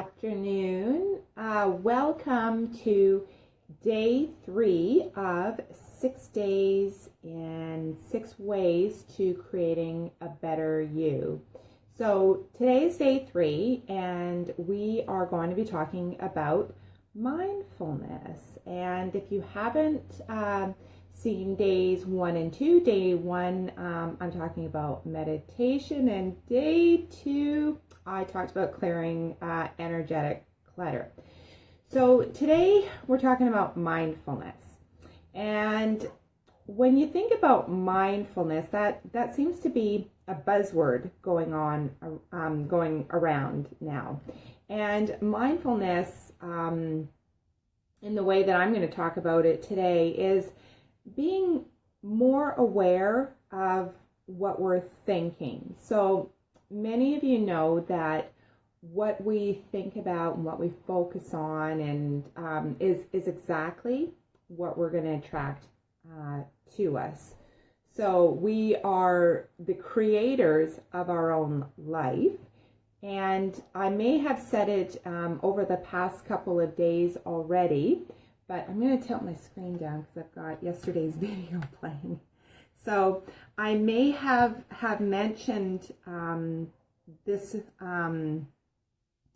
afternoon. Welcome to day 3 of 6 days and 6 ways to creating a better you. So today is day 3 and we are going to be talking about mindfulness. And if you haven't seen days 1 and 2, day 1 I'm talking about meditation, and day 2 I talked about clearing energetic clutter. So today we're talking about mindfulness. And when you think about mindfulness, that seems to be a buzzword going around now. And mindfulness, in the way that I'm going to talk about it today, is being more aware of what we're thinking. So many of you know that what we think about and what we focus on and is exactly what we're going to attract to us. So we are the creators of our own life. And I may have said it over the past couple of days already, but I'm going to tilt my screen down because I've got yesterday's video playing. So I may have mentioned this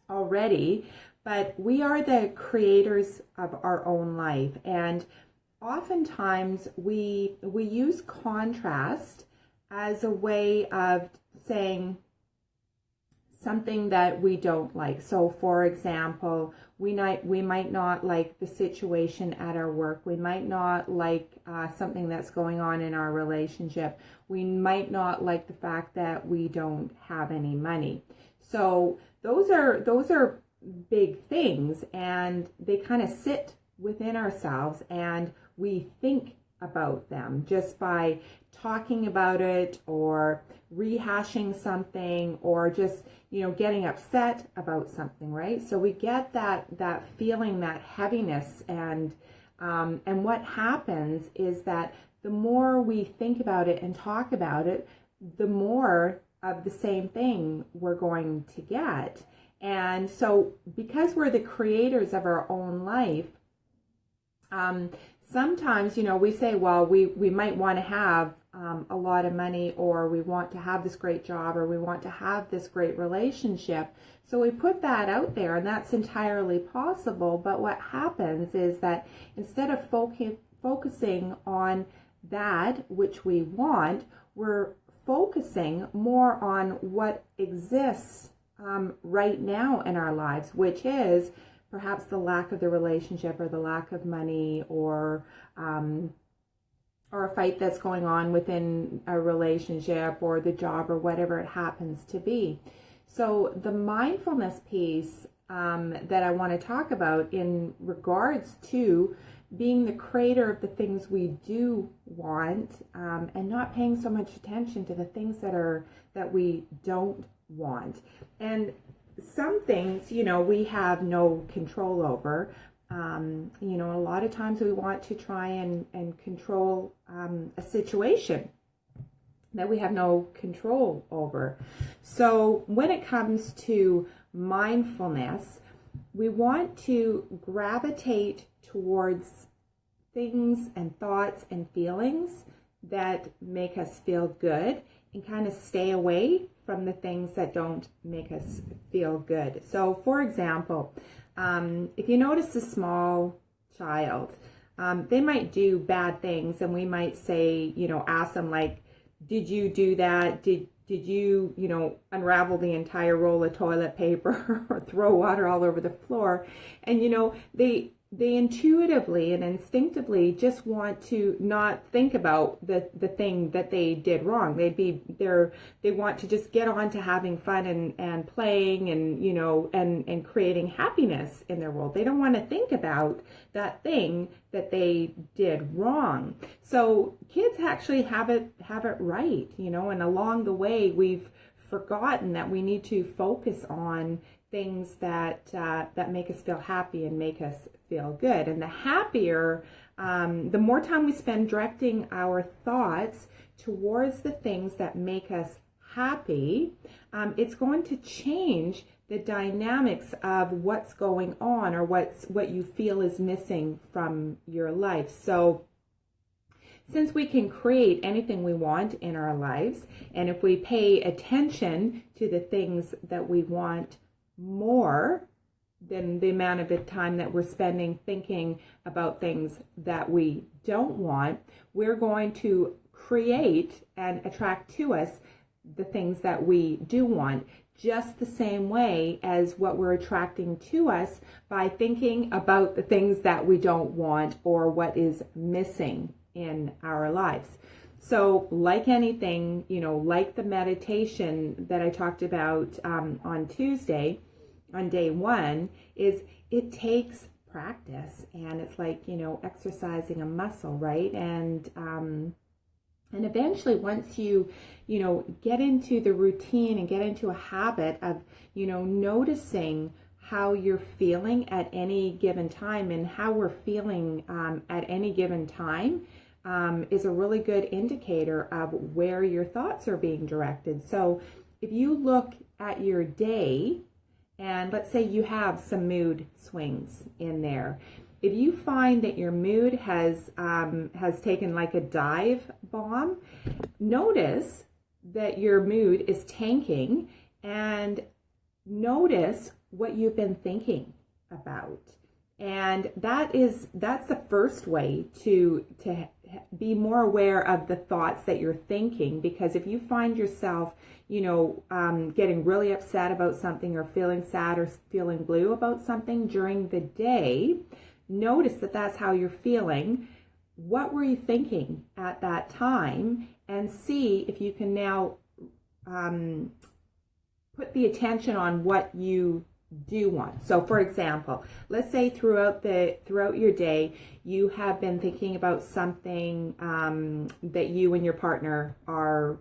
already, but we are the creators of our own life. And oftentimes we use contrast as a way of saying something that we don't like. So for example, we might not like the situation at our work. We might not like something that's going on in our relationship. We might not like the fact that we don't have any money. So those are big things, and they kind of sit within ourselves, and we think about them just by talking about it or rehashing something or just getting upset about something, right? So we get that feeling, that heaviness, and what happens is that the more we think about it and talk about it, the more of the same thing we're going to get. And so because we're the creators of our own life, sometimes, we say, well, we might want to have a lot of money, or we want to have this great job, or we want to have this great relationship. So we put that out there, and that's entirely possible. But what happens is that instead of focusing on that which we want, we're focusing more on what exists right now in our lives, which is perhaps the lack of the relationship, or the lack of money, or a fight that's going on within a relationship, or the job, or whatever it happens to be. So the mindfulness piece that I want to talk about in regards to being the creator of the things we do want, and not paying so much attention to the things that we don't want. And some things, we have no control over. A lot of times we want to try and control a situation that we have no control over. So when it comes to mindfulness, we want to gravitate towards things and thoughts and feelings that make us feel good, and kind of stay away from the things that don't make us feel good. So for example, if you notice a small child, they might do bad things, and we might say, ask them like, did you do that? Did you, unravel the entire roll of toilet paper or throw water all over the floor? And, they intuitively and instinctively just want to not think about the thing that they did wrong. They want to just get on to having fun and playing and, and creating happiness in their world. They don't want to think about that thing that they did wrong. So kids actually have it right, and along the way we've forgotten that we need to focus on things that make us feel happy and make us feel good. And the happier, the more time we spend directing our thoughts towards the things that make us happy, it's going to change the dynamics of what's going on or what you feel is missing from your life. So since we can create anything we want in our lives, and if we pay attention to the things that we want more than the amount of time that we're spending thinking about things that we don't want, we're going to create and attract to us the things that we do want, just the same way as what we're attracting to us by thinking about the things that we don't want or what is missing in our lives. So like anything, like the meditation that I talked about on Tuesday, on day 1, is it takes practice, and it's like, exercising a muscle, right? And eventually once you get into the routine and get into a habit of, noticing how you're feeling at any given time, and how we're feeling at any given time is a really good indicator of where your thoughts are being directed. So if you look at your day, and let's say you have some mood swings in there, if you find that your mood has taken like a dive bomb, notice that your mood is tanking, and notice what you've been thinking about. And that's the first way to be more aware of the thoughts that you're thinking, because if you find yourself, getting really upset about something, or feeling sad or feeling blue about something during the day, notice that that's how you're feeling. What were you thinking at that time? And see if you can now put the attention on what you do want. So for example, let's say throughout your day you have been thinking about something that you and your partner are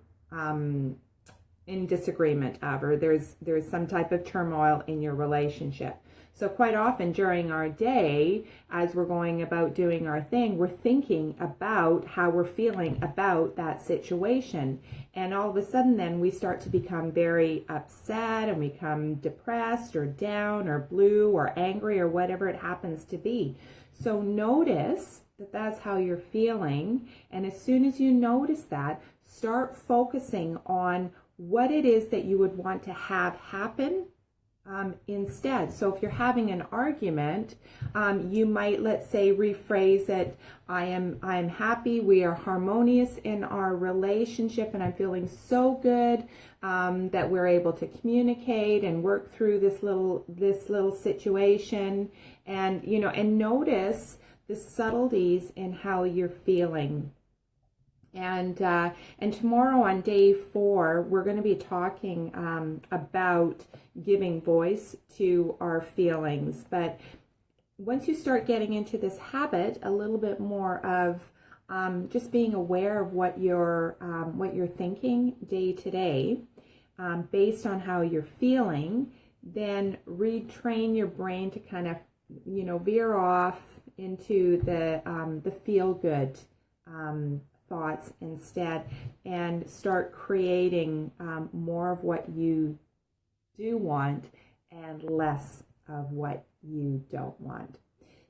in disagreement of, or there's some type of turmoil in your relationship. So quite often during our day, as we're going about doing our thing, we're thinking about how we're feeling about that situation. And all of a sudden then we start to become very upset, and we become depressed or down or blue or angry or whatever it happens to be. So notice that that's how you're feeling. And as soon as you notice that, start focusing on what it is that you would want to have happen instead. So if you're having an argument, you might, let's say, rephrase it. I am happy, we are harmonious in our relationship, and I'm feeling so good that we're able to communicate and work through this little situation. And and notice the subtleties in how you're feeling. And tomorrow on day 4, we're going to be talking about giving voice to our feelings. But once you start getting into this habit, a little bit more of just being aware of what you're thinking day to day, based on how you're feeling, then retrain your brain to kind of veer off into the feel good thoughts instead, and start creating more of what you do want and less of what you don't want.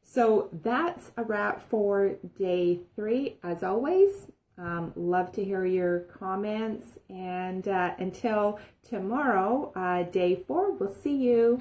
So that's a wrap for day 3. As always, love to hear your comments, and until tomorrow, day 4, we'll see you.